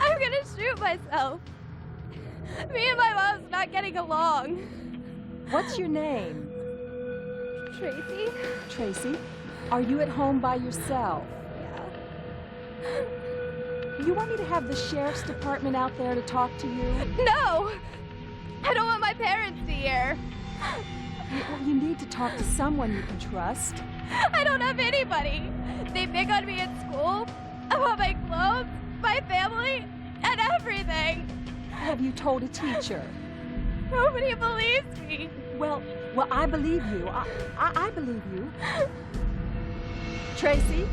I'm gonna shoot myself. Me and my mom's not getting along. What's your name? Tracy? Tracy, are you at home by yourself? Yeah. You want me to have the sheriff's department out there to talk to you? No! I don't want my parents to hear. You need to talk to someone you can trust. I don't have anybody. They pick on me at school, about my clothes, my family, and everything. Have you told a teacher? Nobody believes me. Well, I believe you. I believe you. Tracy?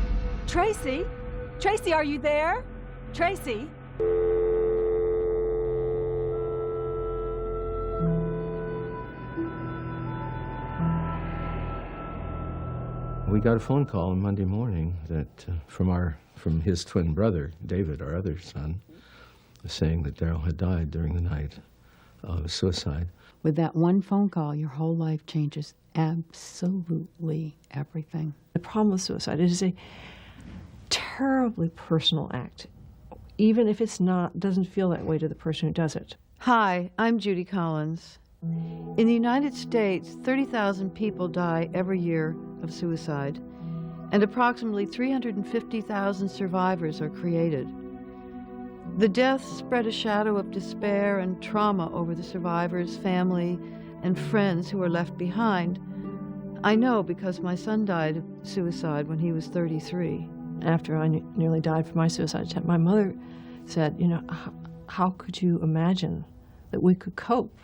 Tracy? Tracy, are you there? Tracy? We got a phone call on Monday morning that from his twin brother, David, our other son, saying that Darrell had died during the night of suicide. With that one phone call, your whole life changes absolutely everything. The problem with suicide is a terribly personal act, even if it's not, doesn't feel that way to the person who does it. Hi, I'm Judy Collins. In the United States, 30,000 people die every year of suicide, and approximately 350,000 survivors are created. The deaths spread a shadow of despair and trauma over the survivors' family and friends who were left behind. I know because my son died of suicide when he was 33. After I nearly died from my suicide attempt, my mother said, you know, how could you imagine that we could cope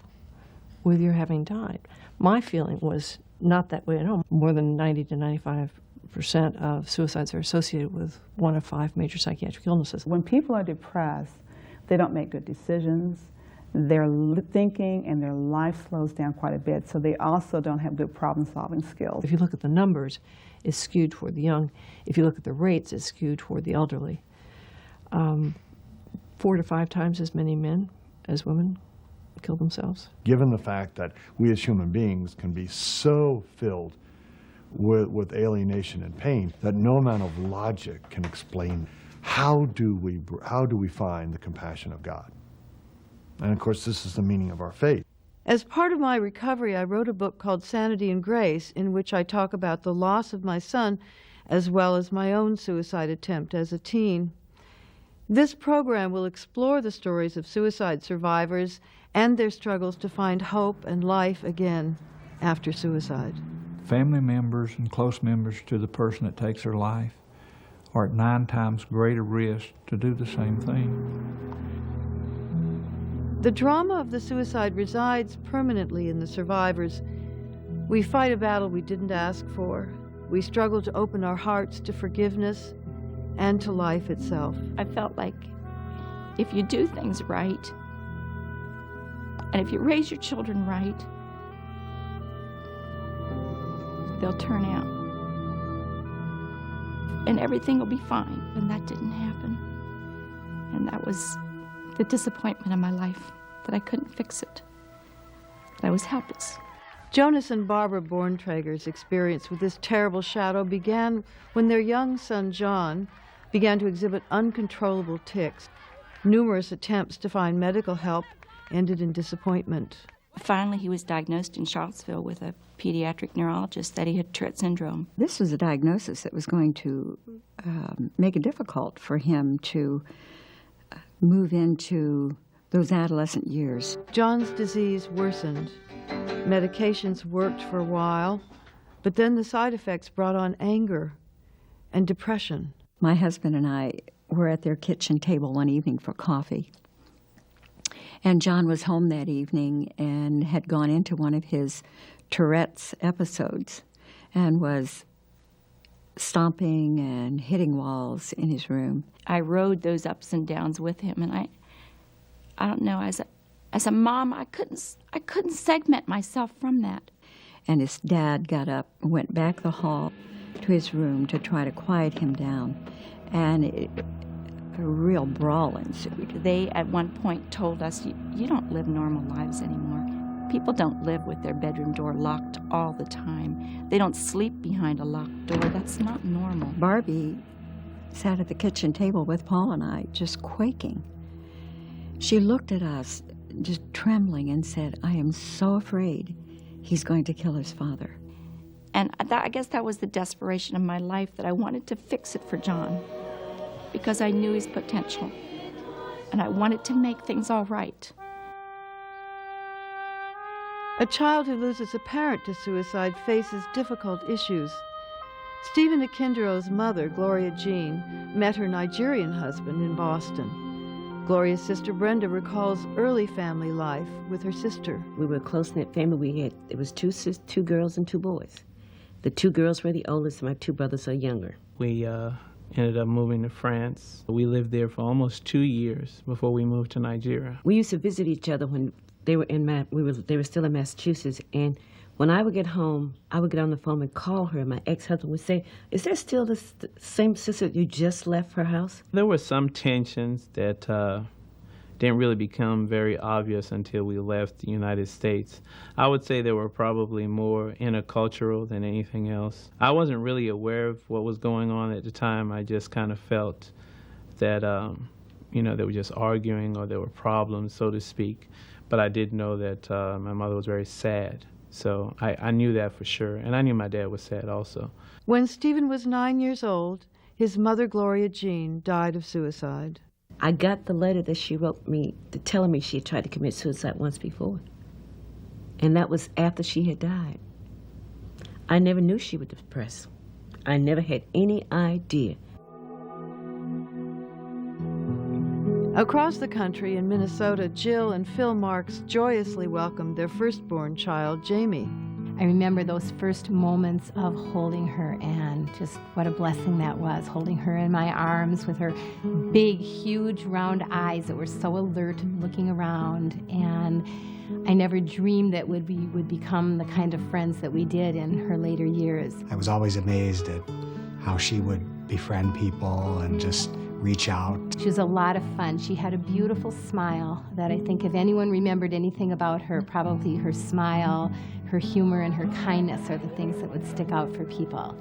with your having died? My feeling was not that way at home. More than 90 to 95% of suicides are associated with one of 5 major psychiatric illnesses. When people are depressed, they don't make good decisions. Their thinking and their life slows down quite a bit, so they also don't have good problem-solving skills. If you look at the numbers, it's skewed toward the young. If you look at the rates, it's skewed toward the elderly. 4 to 5 times as many men as women kill themselves. Given the fact that we as human beings can be so filled with alienation and pain that no amount of logic can explain, how do we find the compassion of God? And of course, this is the meaning of our faith. As part of my recovery, I wrote a book called Sanity and Grace, in which I talk about the loss of my son, as well as my own suicide attempt as a teen. This program will explore the stories of suicide survivors and their struggles to find hope and life again after suicide. Family members and close members to the person that takes their life are at 9 times greater risk to do the same thing. The drama of the suicide resides permanently in the survivors. We fight a battle we didn't ask for. We struggle to open our hearts to forgiveness and to life itself. I felt like if you do things right, and if you raise your children right, they'll turn out. And everything will be fine. And that didn't happen. And that was the disappointment of my life, that I couldn't fix it, that I was helpless. Jonas and Barbara Borntrager's experience with this terrible shadow began when their young son, John, began to exhibit uncontrollable tics. Numerous attempts to find medical help ended in disappointment. Finally, he was diagnosed in Charlottesville with a pediatric neurologist that he had Tourette syndrome. This was a diagnosis that was going to make it difficult for him to move into those adolescent years. John's disease worsened. Medications worked for a while, but then the side effects brought on anger and depression. My husband and I were at their kitchen table one evening for coffee. And John was home that evening and had gone into one of his Tourette's episodes and was stomping and hitting walls in his room. I rode those ups and downs with him, and I don't know, as a mom, I couldn't segment myself from that. And his dad got up and went back the hall to his room to try to quiet him down, and a real brawl ensued. They, at one point, told us, you don't live normal lives anymore. People don't live with their bedroom door locked all the time. They don't sleep behind a locked door. That's not normal. Barbie sat at the kitchen table with Paul and I, just quaking. She looked at us, just trembling, and said, "I am so afraid he's going to kill his father." And I guess that was the desperation of my life, that I wanted to fix it for John because I knew his potential and I wanted to make things all right. A child who loses a parent to suicide faces difficult issues. Stephen Akinduro's mother, Gloria Jean, met her Nigerian husband in Boston. Gloria's sister Brenda recalls early family life with her sister. We were a close-knit family. It was two girls and two boys. The two girls were the oldest, and my two brothers are younger. We ended up moving to France. We lived there for almost 2 years before we moved to Nigeria. We used to visit each other when they were they were still in Massachusetts, and when I would get home, I would get on the phone and call her, and my ex-husband would say, "Is there still the same sister you just left her house?" There were some tensions that didn't really become very obvious until we left the United States. I would say they were probably more intercultural than anything else. I wasn't really aware of what was going on at the time. I just kind of felt that, they were just arguing or there were problems, so to speak. But I did know that my mother was very sad. So I knew that for sure. And I knew my dad was sad also. When Stephen was 9 years old, his mother, Gloria Jean, died of suicide. I got the letter that she wrote me telling me she had tried to commit suicide once before. And that was after she had died. I never knew she was depressed. I never had any idea. Across the country in Minnesota, Jill and Phil Marks joyously welcomed their firstborn child, JAMI. I remember those first moments of holding her, and just what a blessing that was, holding her in my arms with her big, huge, round eyes that were so alert, looking around. And I never dreamed that we would become the kind of friends that we did in her later years. I was always amazed at how she would befriend people and just reach out. She was a lot of fun. She had a beautiful smile that I think if anyone remembered anything about her, probably her smile, her humor, and her kindness are the things that would stick out for people.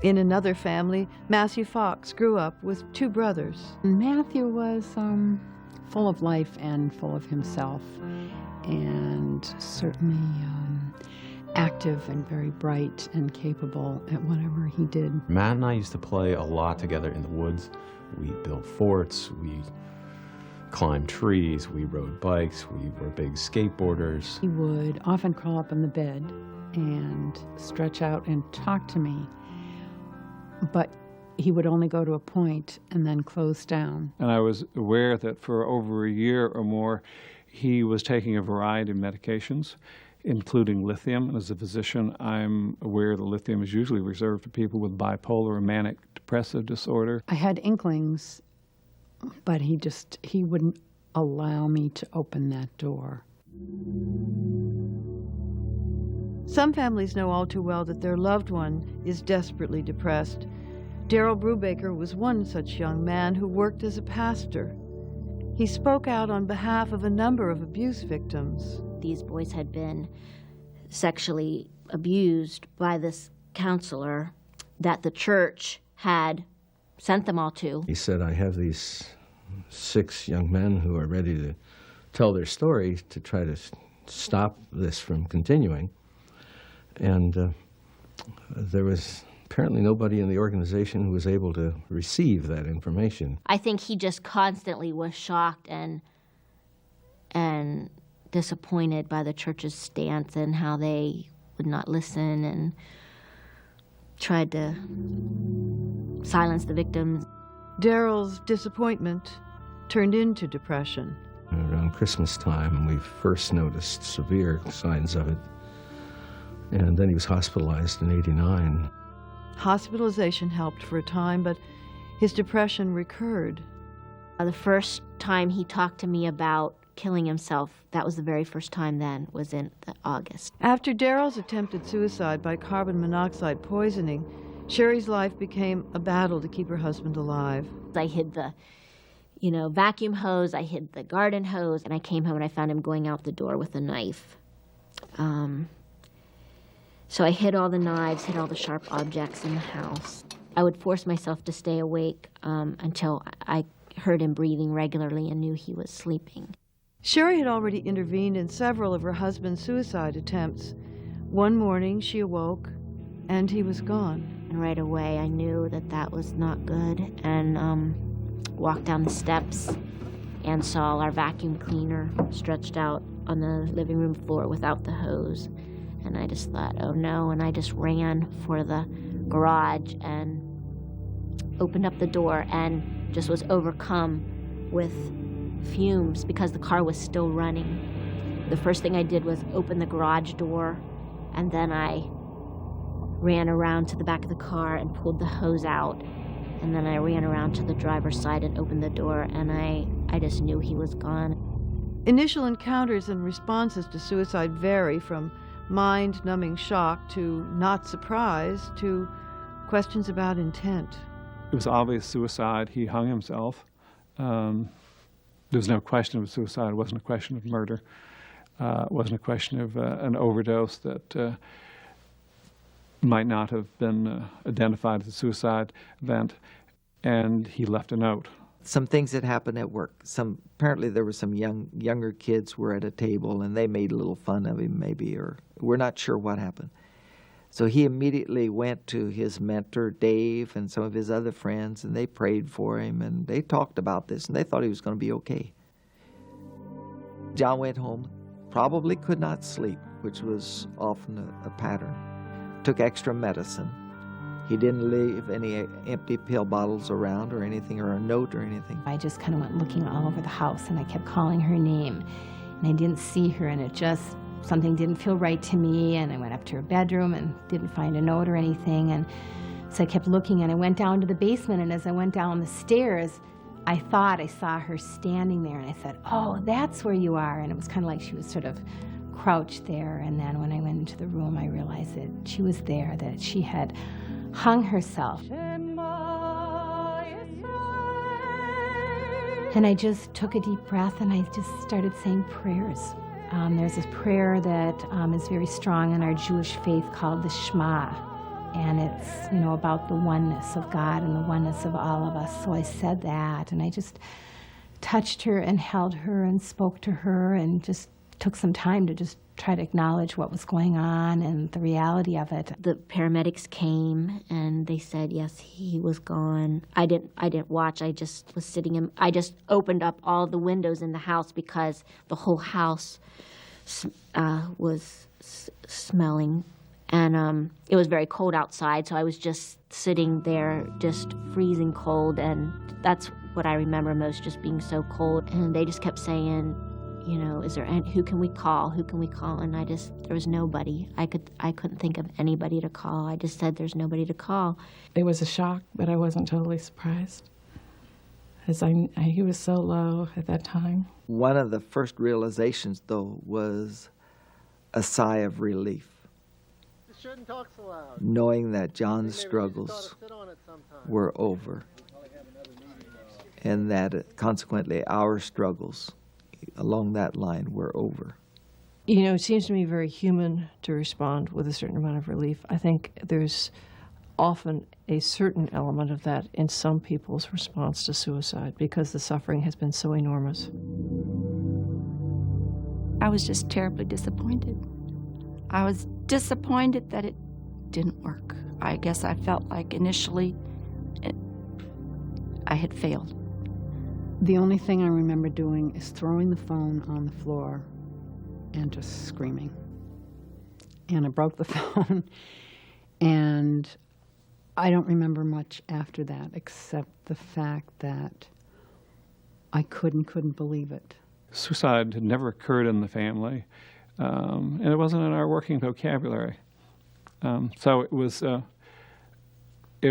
In another family, Matthew Fox grew up with two brothers. Matthew was full of life and full of himself, and certainly active and very bright and capable at whatever he did. Matt and I used to play a lot together in the woods. We built forts, we climbed trees, we rode bikes, we were big skateboarders. He would often crawl up in the bed and stretch out and talk to me, but he would only go to a point and then close down. And I was aware that for over a year or more, he was taking a variety of medications, including lithium. And as a physician, I'm aware that lithium is usually reserved for people with bipolar or manic depressive disorder. I had inklings, but he wouldn't allow me to open that door. Some families know all too well that their loved one is desperately depressed. DARREL Brubaker was one such young man who worked as a pastor. He spoke out on behalf of a number of abuse victims. These boys had been sexually abused by this counselor that the church had sent them all to. He said, "I have these 6 young men who are ready to tell their story to try to stop this from continuing." And there was apparently nobody in the organization who was able to receive that information. I think he just constantly was shocked and disappointed by the church's stance and how they would not listen and tried to silence the victims. DARREL's disappointment turned into depression. Around Christmas time, we first noticed severe signs of it. And then he was hospitalized in '89. Hospitalization helped for a time, but his depression recurred. The first time he talked to me about killing himself, that was the very first time then, was in August. After DARREL's attempted suicide by carbon monoxide poisoning, Sherry's life became a battle to keep her husband alive. I hid the, vacuum hose, I hid the garden hose, and I came home and I found him going out the door with a knife. So I hid all the knives, hid all the sharp objects in the house. I would force myself to stay awake until I heard him breathing regularly and knew he was sleeping. Sherry had already intervened in several of her husband's suicide attempts. One morning she awoke and he was gone. And right away I knew that that was not good, and walked down the steps and saw our vacuum cleaner stretched out on the living room floor without the hose. And I just thought, oh no, and I just ran for the garage and opened up the door and just was overcome with fumes because the car was still running. The first thing I did was open the garage door, and then I ran around to the back of the car and pulled the hose out, and then I ran around to the driver's side and opened the door, and I just knew he was gone. Initial encounters and responses to suicide vary from mind-numbing shock to not surprise to questions about intent. It was obvious suicide. He hung himself. There was no question of suicide. It wasn't a question of murder. It wasn't a question of an overdose that might not have been identified as a suicide event, and he left a note. Some things that happened at work. Apparently there were some younger kids were at a table and they made a little fun of him maybe, or we're not sure what happened. So he immediately went to his mentor, Dave, and some of his other friends, and they prayed for him, and they talked about this, and they thought he was going to be okay. John went home, probably could not sleep, which was often a pattern. Took extra medicine. He didn't leave any empty pill bottles around or anything, or a note or anything. I just kind of went looking all over the house, and I kept calling her name, and I didn't see her, and something didn't feel right to me, and I went up to her bedroom and didn't find a note or anything, and so I kept looking, and I went down to the basement, and as I went down the stairs, I thought I saw her standing there, and I said, oh, that's where you are, and it was kind of like she was sort of crouched there, and then when I went into the room, I realized that she was there, that she had hung herself. And I just took a deep breath, and I just started saying prayers. There's this prayer that is very strong in our Jewish faith called the Shema, and it's, about the oneness of God and the oneness of all of us. So I said that, and I just touched her and held her and spoke to her and just took some time to just try to acknowledge what was going on and the reality of it. The paramedics came and they said, yes, he was gone. I didn't watch. I just was sitting I just opened up all the windows in the house because the whole house was smelling, and it was very cold outside, so I was just sitting there just freezing cold, and that's what I remember most, just being so cold. And they just kept saying, is there who can we call? Who can we call? And there was nobody. I couldn't think of anybody to call. I just said there's nobody to call. It was a shock, but I wasn't totally surprised, as he was so low at that time. One of the first realizations, though, was a sigh of relief. You shouldn't talk so loud. Knowing that John's struggles were over, and that consequently our struggles along that line were over. It seems to me very human to respond with a certain amount of relief. I think there's often a certain element of that in some people's response to suicide because the suffering has been so enormous. I was just terribly disappointed. I was disappointed that it didn't work. I guess I felt like initially I had failed. The only thing I remember doing is throwing the phone on the floor and just screaming. And I broke the phone, and I don't remember much after that except the fact that I couldn't believe it. Suicide had never occurred in the family, and it wasn't in our working vocabulary. So it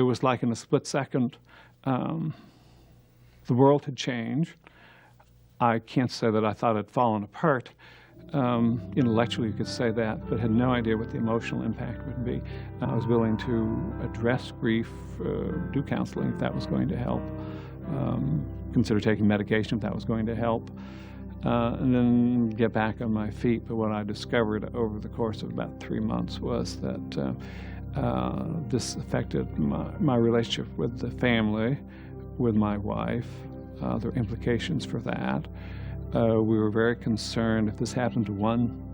was like in a split second, the world had changed. I can't say that I thought it had fallen apart. Intellectually, you could say that, but had no idea what the emotional impact would be. I was willing to address grief, do counseling if that was going to help, consider taking medication if that was going to help, and then get back on my feet. But what I discovered over the course of about 3 months was that this affected my relationship with the family, with my wife, There are implications for that. We were very concerned if this happened to one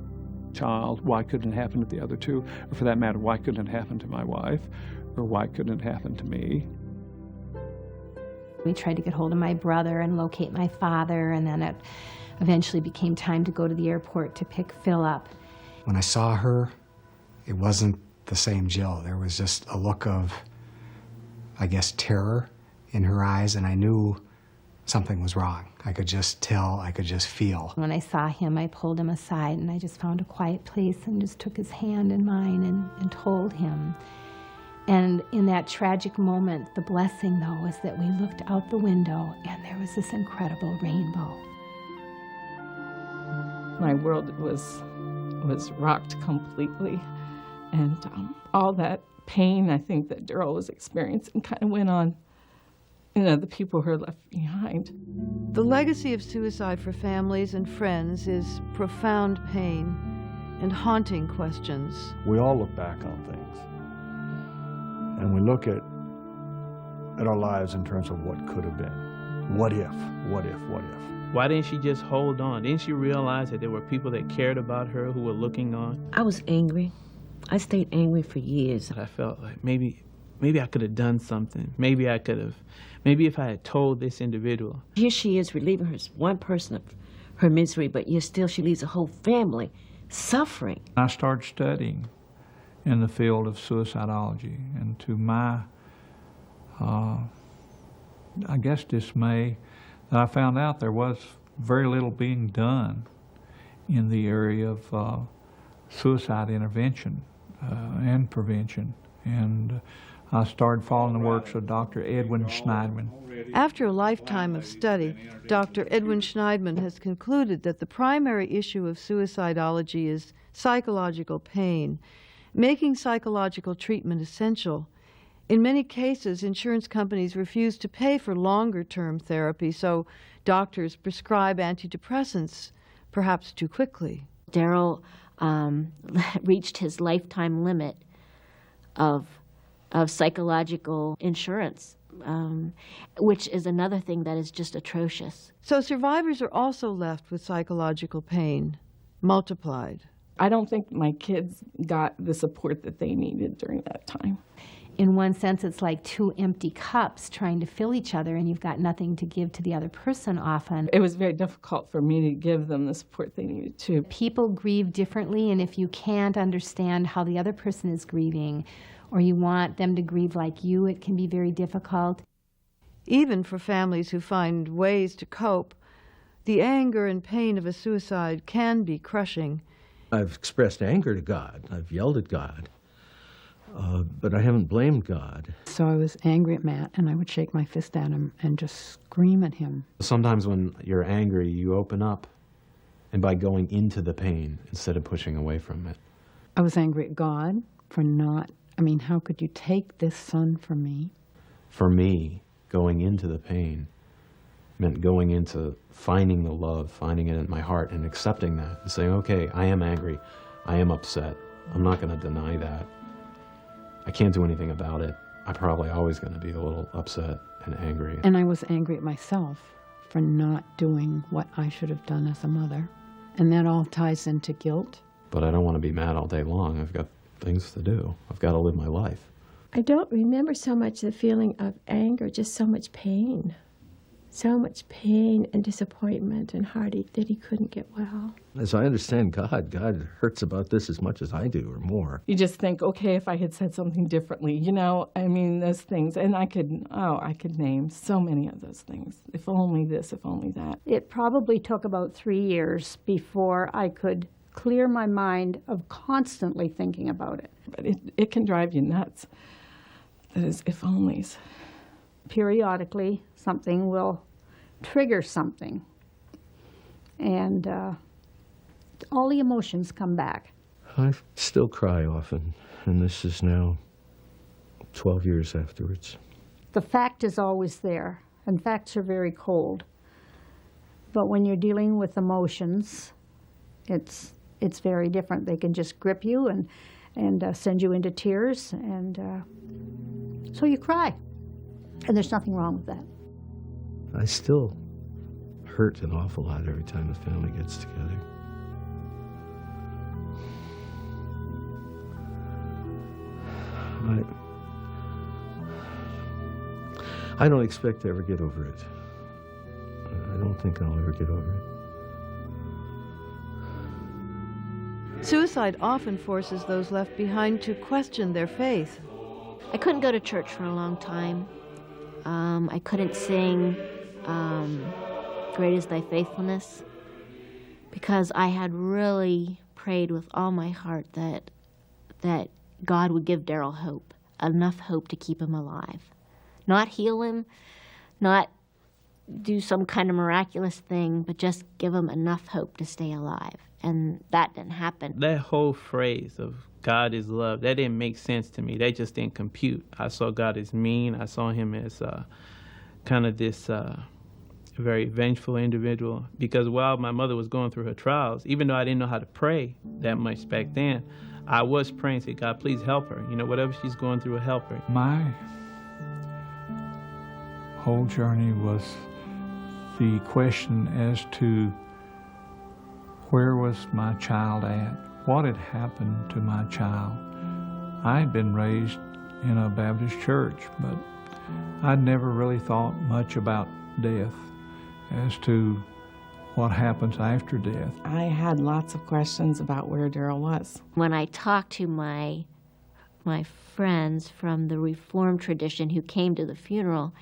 child, why couldn't it happen to the other two? Or for that matter, why couldn't it happen to my wife? Or why couldn't it happen to me? We tried to get hold of my brother and locate my father, and then it eventually became time to go to the airport to pick Phil up. When I saw her, it wasn't the same Jill. There was just a look of, I guess, terror in her eyes, and I knew something was wrong. I could just tell, I could just feel. When I saw him, I pulled him aside, and I just found a quiet place and just took his hand in mine and told him. And in that tragic moment, the blessing, though, was that we looked out the window, and there was this incredible rainbow. My world was rocked completely, and all that pain, I think, that Darrell was experiencing kind of went on, the people who are left behind. The legacy of suicide for families and friends is profound pain and haunting questions. We all look back on things, and we look at our lives in terms of what could have been. What if, what if, what if? Why didn't she just hold on? Didn't she realize that there were people that cared about her who were looking on? I was angry. I stayed angry for years. I felt like maybe I could have done something. Maybe if I had told this individual. Here she is relieving her, one person of her misery, but yet still she leaves a whole family suffering. I started studying in the field of suicidology, and to my, I guess, dismay, I found out there was very little being done in the area of suicide intervention and prevention. And I started following the works of Dr. Edwin Schneidman. After a lifetime of study, Dr. Edwin Schneidman has concluded that the primary issue of suicidology is psychological pain, making psychological treatment essential. In many cases, insurance companies refuse to pay for longer-term therapy, so doctors prescribe antidepressants, perhaps too quickly. Darrell reached his lifetime limit of psychological insurance, which is another thing that is just atrocious. So survivors are also left with psychological pain, multiplied. I don't think my kids got the support that they needed during that time. In one sense, it's like two empty cups trying to fill each other, and you've got nothing to give to the other person often. It was very difficult for me to give them the support they needed too. People grieve differently, and if you can't understand how the other person is grieving, or you want them to grieve like you, it can be very difficult. Even for families who find ways to cope, the anger and pain of a suicide can be crushing. I've expressed anger to God. I've yelled at God. But I haven't blamed God. So I was angry at Matt, and I would shake my fist at him and just scream at him. Sometimes when you're angry, you open up, and by going into the pain instead of pushing away from it. I was angry at God for not, how could you take this son from me? For me, going into the pain meant going into finding the love, finding it in my heart, and accepting that, and saying, okay, I am angry, I am upset, I'm not going to deny that. I can't do anything about it. I'm probably always going to be a little upset and angry. And I was angry at myself for not doing what I should have done as a mother. And that all ties into guilt. But I don't want to be mad all day long. I've got things to do. I've got to live my life. I don't remember so much the feeling of anger, just so much pain. So much pain and disappointment and heartache that he couldn't get well. As I understand God hurts about this as much as I do or more. You just think, okay, if I had said something differently, those things. And I could name so many of those things. If only this, if only that. It probably took about 3 years before I could clear my mind of constantly thinking about it. But it can drive you nuts. Those if-onlys. Periodically, something will trigger something, and all the emotions come back. I still cry often, and this is now 12 years afterwards. The fact is always there, and facts are very cold. But when you're dealing with emotions, it's very different. They can just grip you and send you into tears, and so you cry. And there's nothing wrong with that. I still hurt an awful lot every time the family gets together. I don't expect to ever get over it. I don't think I'll ever get over it. Suicide often forces those left behind to question their faith. I couldn't go to church for a long time. I couldn't sing Great is Thy Faithfulness because I had really prayed with all my heart that God would give Darrell hope, enough hope to keep him alive. Not heal him, not do some kind of miraculous thing, but just give him enough hope to stay alive. And that didn't happen. That whole phrase of God is love, that didn't make sense to me. That just didn't compute. I saw God as mean. I saw him as kind of this very vengeful individual. Because while my mother was going through her trials, even though I didn't know how to pray that much back then, I was praying, say, God, please help her. You know, whatever she's going through, help her. My whole journey was the question as to where was my child at? What had happened to my child? I had been raised in a Baptist church, but I'd never really thought much about death as to what happens after death. I had lots of questions about where Darrell was. When I talked to my friends from the Reformed tradition who came to the funeral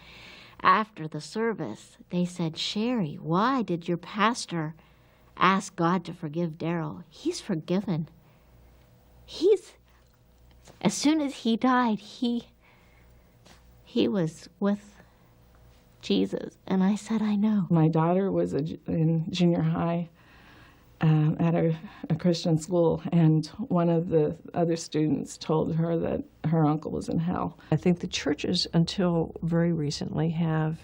after the service, they said, Sherry, why did your pastor ask God to forgive Darrell? He's forgiven. As soon as he died, he was with Jesus. And I said, I know. My daughter was in junior high at a Christian school, and one of the other students told her that her uncle was in hell. I think the churches, until very recently, have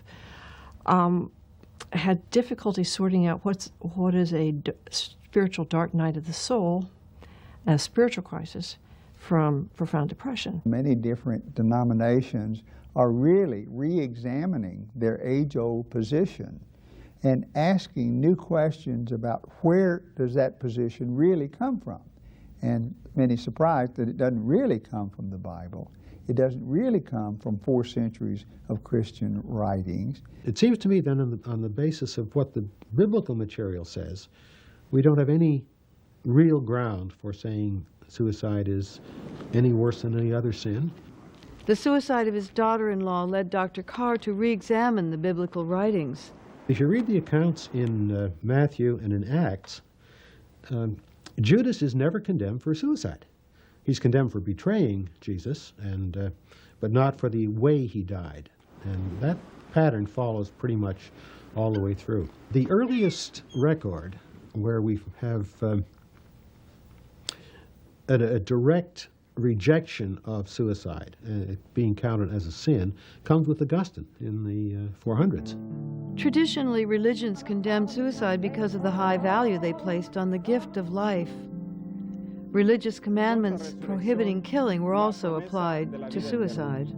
had difficulty sorting out what is a spiritual dark night of the soul, a spiritual crisis, from profound depression. Many different denominations are really re-examining their age-old position and asking new questions about where does that position really come from. And many surprised that it doesn't really come from the Bible. It doesn't really come from 4 centuries of Christian writings. It seems to me then on the basis of what the biblical material says, we don't have any real ground for saying suicide is any worse than any other sin. The suicide of his daughter-in-law led Dr. Carr to re-examine the biblical writings. If you read the accounts in Matthew and in Acts, Judas is never condemned for suicide. He's condemned for betraying Jesus, but not for the way he died. And that pattern follows pretty much all the way through. The earliest record where we have a direct rejection of suicide, being counted as a sin, comes with Augustine in the 400s. Traditionally, religions condemned suicide because of the high value they placed on the gift of life. Religious commandments prohibiting killing were also applied to suicide.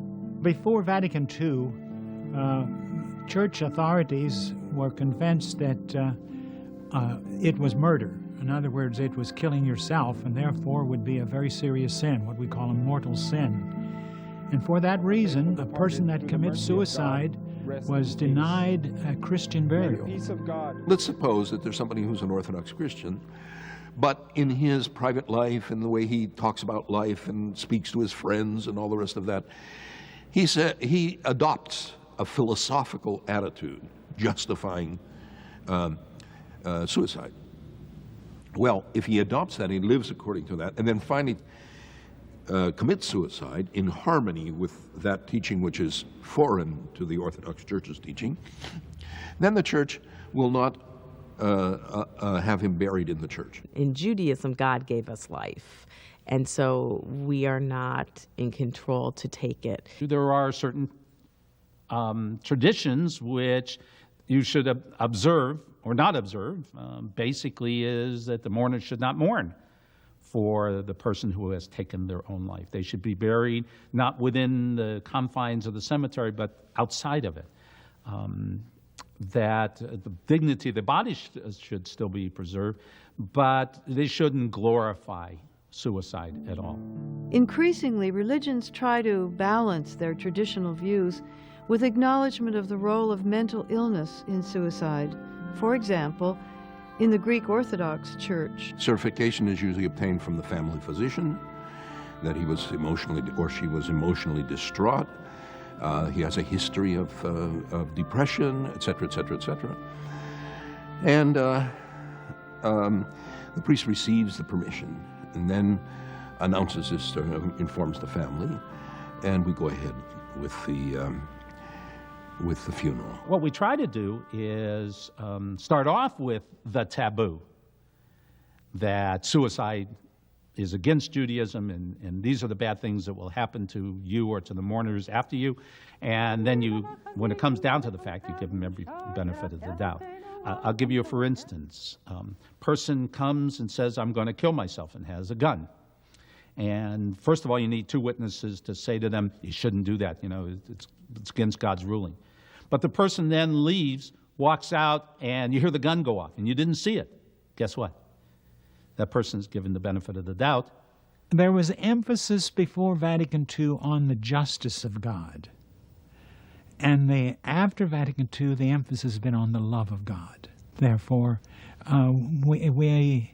Before Vatican II, church authorities were convinced that it was murder. In other words, it was killing yourself, and therefore would be a very serious sin, what we call a mortal sin. And for that reason, a person that commits suicide was denied a Christian burial. Let's suppose that there's somebody who's an Orthodox Christian, but in his private life and the way he talks about life and speaks to his friends and all the rest of that, he adopts a philosophical attitude justifying suicide. Well, if he adopts that, he lives according to that, and then finally commits suicide in harmony with that teaching which is foreign to the Orthodox Church's teaching, then the Church will not have him buried in the church. In Judaism, God gave us life, and so we are not in control to take it. There are certain traditions which you should observe or not observe. Basically is that the mourner should not mourn for the person who has taken their own life. They should be buried not within the confines of the cemetery, but outside of it. that the dignity of the body should still be preserved, but they shouldn't glorify suicide at all. Increasingly, religions try to balance their traditional views with acknowledgement of the role of mental illness in suicide. For example, in the Greek Orthodox Church, Certification is usually obtained from the family physician that he was emotionally or she was emotionally distraught. He has a history of depression, et cetera, et cetera, et cetera. And the priest receives the permission and then announces this, informs the family, and we go ahead with the funeral. What we try to do is start off with the taboo that suicide is against Judaism, and these are the bad things that will happen to you or to the mourners after you. And then you, when it comes down to the fact, you give them every benefit of the doubt. I'll give you a for instance. Person comes and says, I'm going to kill myself, and has a gun. And first of all, you need 2 witnesses to say to them, you shouldn't do that, you know, it's against God's ruling. But the person then leaves, walks out, and you hear the gun go off, and you didn't see it. Guess what? That person is given the benefit of the doubt. There was emphasis before Vatican II on the justice of God. And after Vatican II, the emphasis has been on the love of God. Therefore, we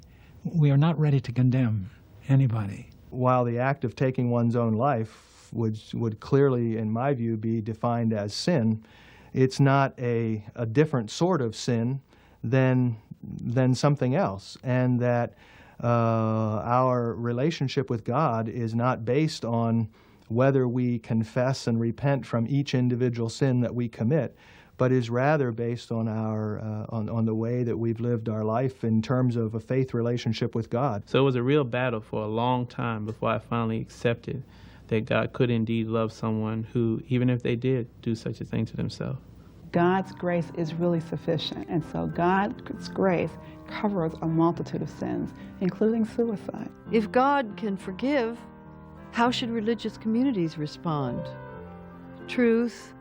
are not ready to condemn anybody. While the act of taking one's own life would clearly, in my view, be defined as sin, it's not a different sort of sin than something else, and that our relationship with God is not based on whether we confess and repent from each individual sin that we commit, but is rather based on on the way that we've lived our life in terms of a faith relationship with God. So it was a real battle for a long time before I finally accepted that God could indeed love someone who, even if they did do such a thing to themselves. God's grace is really sufficient, and so God's grace covers a multitude of sins, including suicide. If God can forgive, how should religious communities respond? Truth,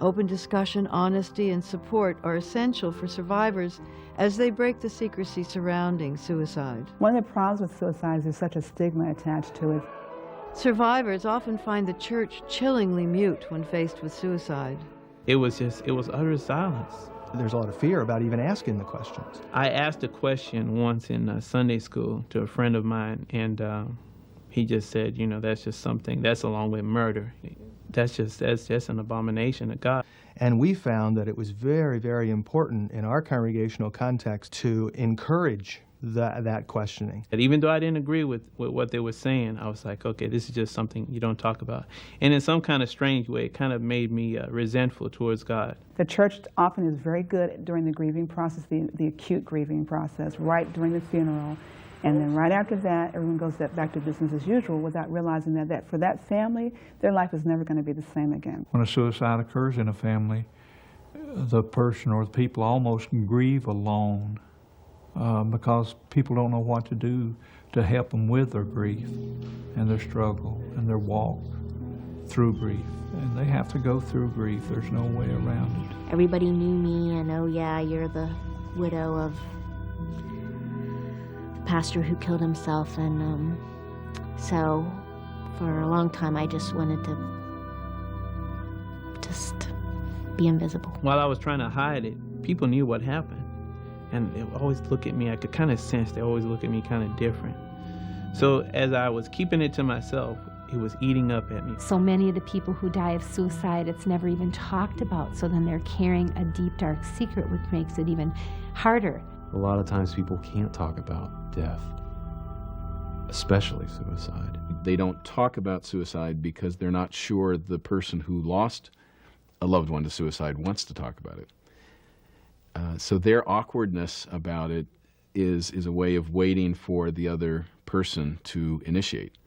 open discussion, honesty, and support are essential for survivors as they break the secrecy surrounding suicide. One of the problems with suicide is there's such a stigma attached to it. Survivors often find the church chillingly mute when faced with suicide. It was utter silence. There's a lot of fear about even asking the questions. I asked a question once in Sunday school to a friend of mine, and he just said, you know, that's just something, that's along with murder. That's just an abomination of God. And we found that it was very, very important in our congregational context to encourage that questioning. And even though I didn't agree with what they were saying, I was like, okay, this is just something you don't talk about. And in some kind of strange way, it kind of made me resentful towards God. The church often is very good during the grieving process, the acute grieving process, right during the funeral. And then right after that, everyone goes back to business as usual without realizing that for that family, their life is never going to be the same again. When a suicide occurs in a family, the person or the people almost grieve alone because people don't know what to do to help them with their grief and their struggle and their walk through grief. And they have to go through grief. There's no way around it. Everybody knew me, and oh yeah, you're the widow of pastor who killed himself, and so for a long time I just wanted to be invisible. While I was trying to hide it, people knew what happened, and they would always look at me. I could kind of sense they always look at me kind of different. So as I was keeping it to myself, it was eating up at me. So many of the people who die of suicide, it's never even talked about, so then they're carrying a deep, dark secret, which makes it even harder. A lot of times people can't talk about death, especially suicide. They don't talk about suicide because they're not sure the person who lost a loved one to suicide wants to talk about it. So their awkwardness about it is a way of waiting for the other person to initiate.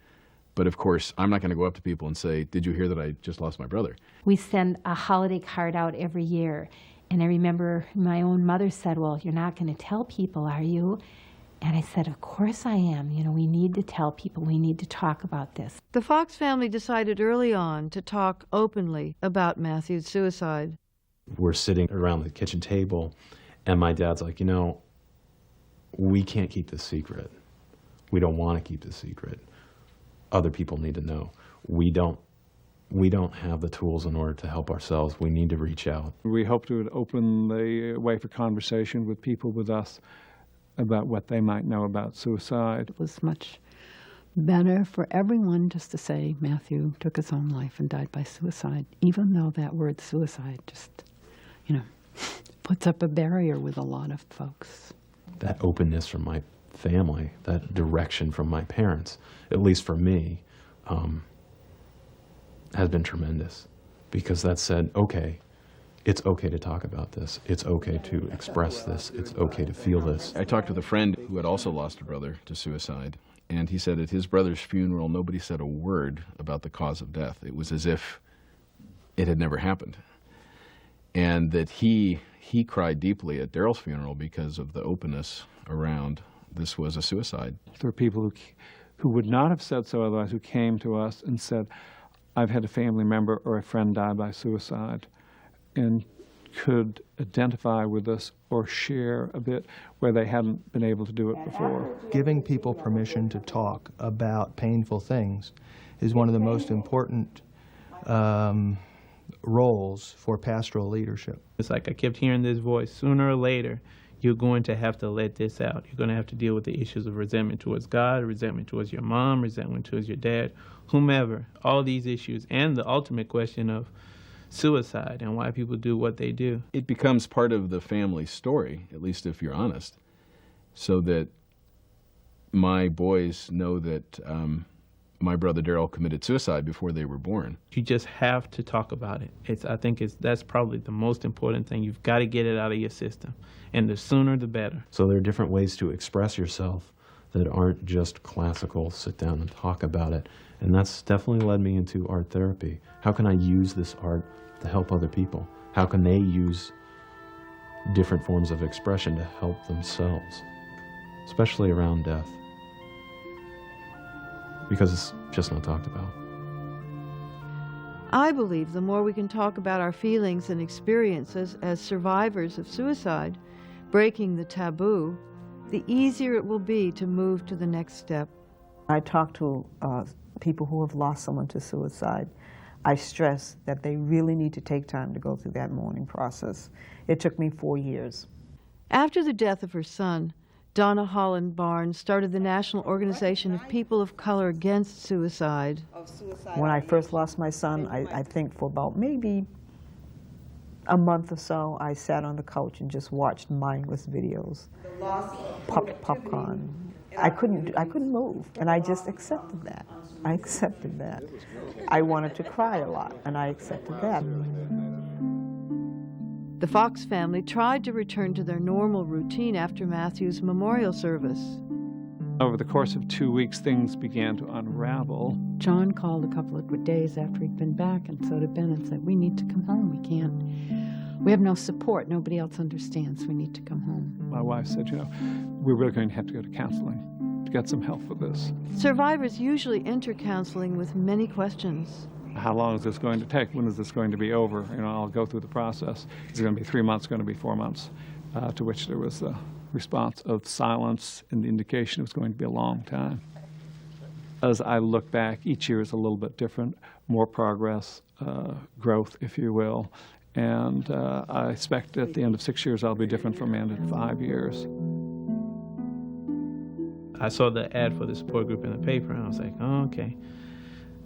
But of course, I'm not going to go up to people and say, did you hear that I just lost my brother? We send a holiday card out every year. And I remember my own mother said, well, you're not going to tell people, are you? And I said, of course I am. You know, we need to tell people. We need to talk about this. The Fox family decided early on to talk openly about Matthew's suicide. We're sitting around the kitchen table, and my dad's like, you know, we can't keep this secret. We don't want to keep this secret. Other people need to know. We don't have the tools in order to help ourselves. We need to reach out. We hoped it would open the way for conversation with people with us about what they might know about suicide. It was much better for everyone just to say Matthew took his own life and died by suicide, even though that word suicide just, you know, puts up a barrier with a lot of folks. That openness from my family, that direction from my parents, at least for me, has been tremendous, because that said, okay, it's okay to talk about this. It's okay to express this. It's okay to feel this. I talked with a friend who had also lost a brother to suicide, and he said at his brother's funeral, nobody said a word about the cause of death. It was as if it had never happened. And that he cried deeply at Darrell's funeral because of the openness around this was a suicide. There were people who would not have said so otherwise, who came to us and said, I've had a family member or a friend die by suicide, and could identify with us or share a bit where they hadn't been able to do it before. Giving people permission to talk about painful things is one of the most important roles for pastoral leadership. It's like I kept hearing this voice, sooner or later, you're going to have to let this out. You're going to have to deal with the issues of resentment towards God, resentment towards your mom, resentment towards your dad, whomever, all these issues, and the ultimate question of suicide and why people do what they do. It becomes part of the family story, at least if you're honest, so that my boys know that my brother Darrell committed suicide before they were born. You just have to talk about it. I think that's probably the most important thing. You've got to get it out of your system, and the sooner the better. So there are different ways to express yourself that aren't just classical, sit down and talk about it. And that's definitely led me into art therapy. How can I use this art to help other people? How can they use different forms of expression to help themselves, especially around death? Because it's just not talked about. I believe the more we can talk about our feelings and experiences as survivors of suicide, breaking the taboo, the easier it will be to move to the next step. I talk to people who have lost someone to suicide. I stress that they really need to take time to go through that mourning process. It took me 4 years. After the death of her son, Donna Holland Barnes started the National Organization of People of Color Against Suicide. When I first lost my son, I think for about maybe a month or so, I sat on the couch and just watched mindless videos, popcorn. I couldn't move, and I just accepted that. I accepted that. I wanted to cry a lot, and I accepted that. The Fox family tried to return to their normal routine after Matthew's memorial service. Over the course of 2 weeks, things began to unravel. John called a couple of good days after he'd been back, and so did Ben, and said, we need to come home. We have no support. Nobody else understands. We need to come home. My wife said, you know, we're really going to have to go to counseling to get some help with this. Survivors usually enter counseling with many questions. How long is this going to take? When is this going to be over? You know, I'll go through the process. Is it going to be 3 months, going to be 4 months? To which there was a response of silence and the indication it was going to be a long time. As I look back, each year is a little bit different, more progress, growth, if you will. And I expect at the end of 6 years, I'll be different from the end of 5 years. I saw the ad for the support group in the paper, and I was like, oh, okay.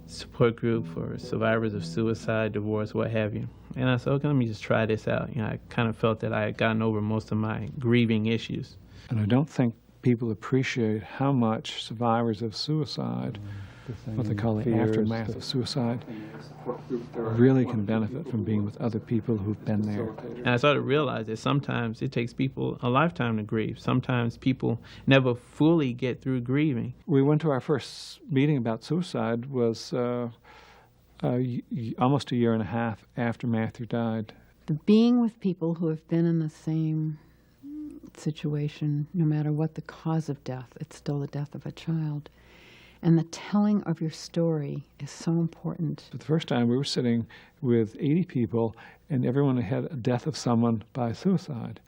Support group for survivors of suicide, divorce, what have you. And I said, okay, let me just try this out. You know, I kind of felt that I had gotten over most of my grieving issues. And I don't think people appreciate how much survivors of suicide, what they call the aftermath of suicide, really can benefit from being with other people who've been there. And I started to realize that sometimes it takes people a lifetime to grieve. Sometimes people never fully get through grieving. We went to our first meeting about suicide was almost a year and a half after Matthew died. Being with people who have been in the same situation, no matter what the cause of death, it's still the death of a child. And the telling of your story is so important. But the first time we were sitting with 80 people, and everyone had a death of someone by suicide.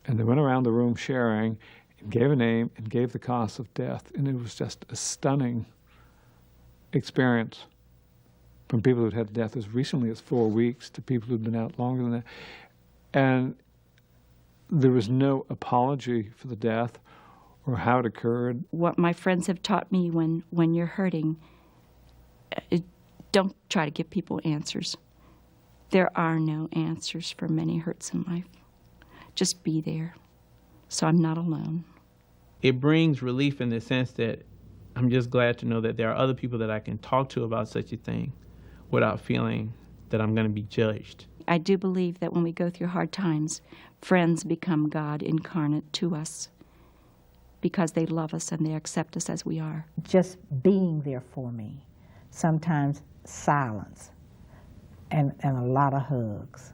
And they went around the room sharing, and gave a name, and gave the cause of death. And it was just a stunning experience, from people who'd had death as recently as 4 weeks to people who'd been out longer than that. And there was no apology for the death or how it occurred. What my friends have taught me when you're hurting, don't try to give people answers. There are no answers for many hurts in life. Just be there, so I'm not alone. It brings relief in the sense that I'm just glad to know that there are other people that I can talk to about such a thing without feeling that I'm going to be judged. I do believe that when we go through hard times, friends become God incarnate to us because they love us and they accept us as we are. Just being there for me, sometimes silence, and a lot of hugs.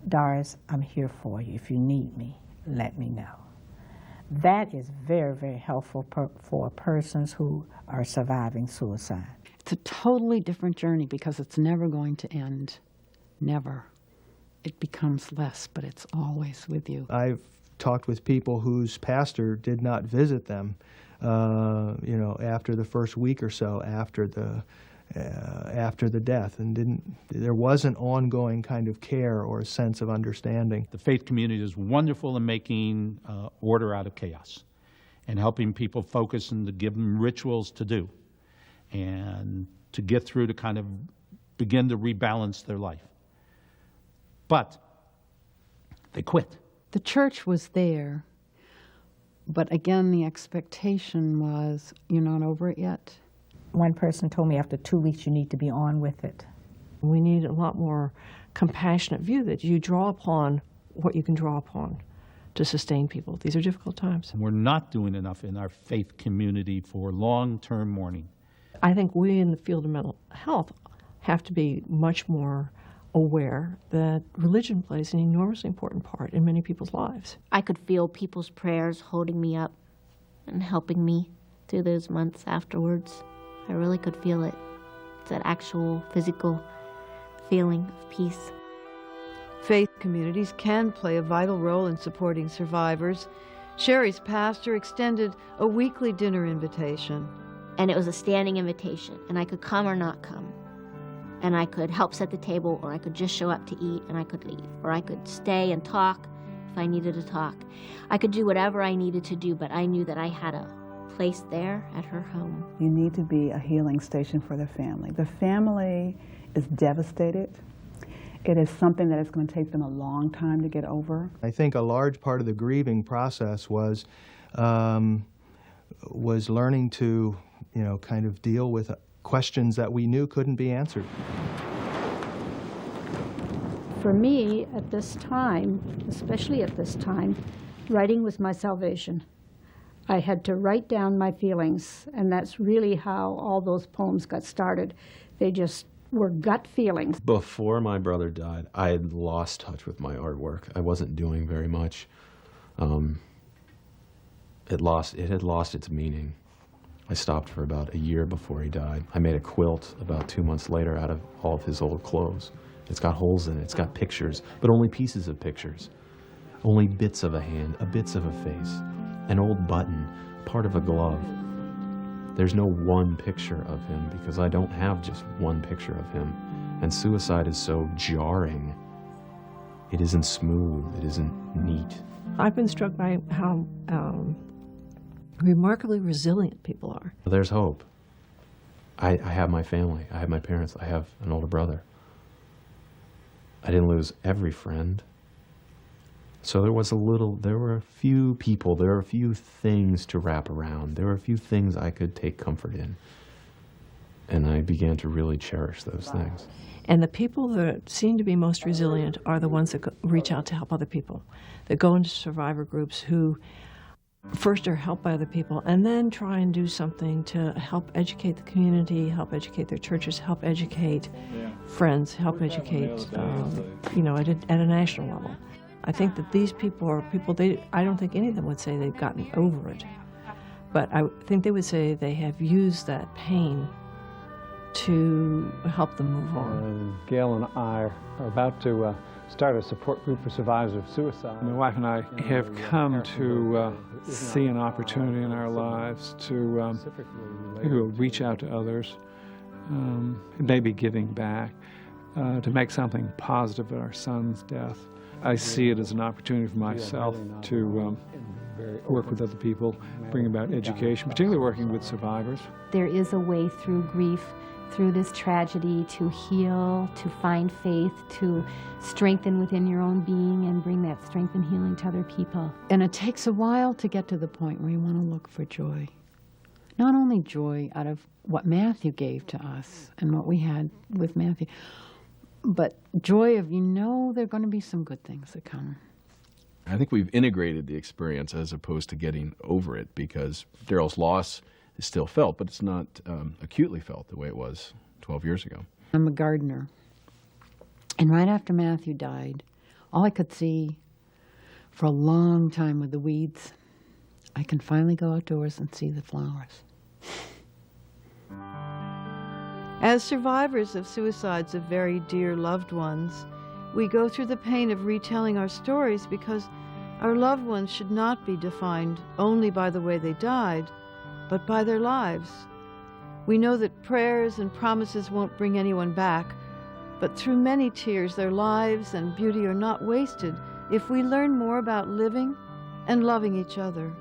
Doris, I'm here for you. If you need me, let me know. That is very, very helpful for persons who are surviving suicide. It's a totally different journey because it's never going to end. Never. It becomes less, but it's always with you. I've talked with people whose pastor did not visit them, after the first week or so after the death, and there wasn't ongoing kind of care or a sense of understanding. The faith community is wonderful in making order out of chaos and helping people focus and to give them rituals to do and to get through to kind of begin to rebalance their life. But they quit. The church was there, but again, the expectation was, you're not over it yet. One person told me after 2 weeks you need to be on with it. We need a lot more compassionate view that you draw upon what you can draw upon to sustain people. These are difficult times. We're not doing enough in our faith community for long-term mourning. I think we in the field of mental health have to be much more aware that religion plays an enormously important part in many people's lives. I could feel people's prayers holding me up and helping me through those months afterwards. I really could feel it. It's that actual physical feeling of peace. Faith communities can play a vital role in supporting survivors. Sherry's pastor extended a weekly dinner invitation. And it was a standing invitation, and I could come or not come. And I could help set the table, or I could just show up to eat and I could leave. Or I could stay and talk if I needed to talk. I could do whatever I needed to do, but I knew that I had a place there at her home. You need to be a healing station for the family. The family is devastated. It is something that is going to take them a long time to get over. I think a large part of the grieving process was learning to, kind of deal with questions that we knew couldn't be answered. For me, at this time, especially at this time, writing was my salvation. I had to write down my feelings, and that's really how all those poems got started. They just were gut feelings. Before my brother died, I had lost touch with my artwork. I wasn't doing very much. It had lost its meaning. I stopped for about a year before he died. I made a quilt about 2 months later out of all of his old clothes. It's got holes in it, it's got pictures, but only pieces of pictures. Only bits of a hand, bits of a face, an old button, part of a glove. There's no one picture of him because I don't have just one picture of him. And suicide is so jarring. It isn't smooth, it isn't neat. I've been struck by how remarkably resilient people are. There's hope. I have my family, I have my parents, I have an older brother. I didn't lose every friend. So there were a few people, there were a few things to wrap around. There were a few things I could take comfort in. And I began to really cherish those things. And the people that seem to be most resilient are the ones that reach out to help other people, that go into survivor groups who first are helped by other people and then try and do something to help educate the community, help educate their churches, help educate friends, help educate, at a national level. I think that these people are people, I don't think any of them would say they've gotten over it, But I think they would say they have used that pain to help them move on. Gail and I are about to start a support group for survivors of suicide. My wife and I have come to see an opportunity in our lives to reach out to others, maybe giving back, to make something positive of our son's death. I see it as an opportunity for myself to work with other people, bring about education, particularly working with survivors. There is a way through grief, through this tragedy, to heal, to find faith, to strengthen within your own being and bring that strength and healing to other people. And it takes a while to get to the point where you want to look for joy. Not only joy out of what Matthew gave to us and what we had with Matthew, but joy of, there are going to be some good things that come. I think we've integrated the experience as opposed to getting over it, because Darrell's loss is still felt, but it's not acutely felt the way it was 12 years ago. I'm a gardener. And right after Matthew died, all I could see for a long time were the weeds. I can finally go outdoors and see the flowers. As survivors of suicides of very dear loved ones, we go through the pain of retelling our stories because our loved ones should not be defined only by the way they died, but by their lives. We know that prayers and promises won't bring anyone back, but through many tears, their lives and beauty are not wasted if we learn more about living and loving each other.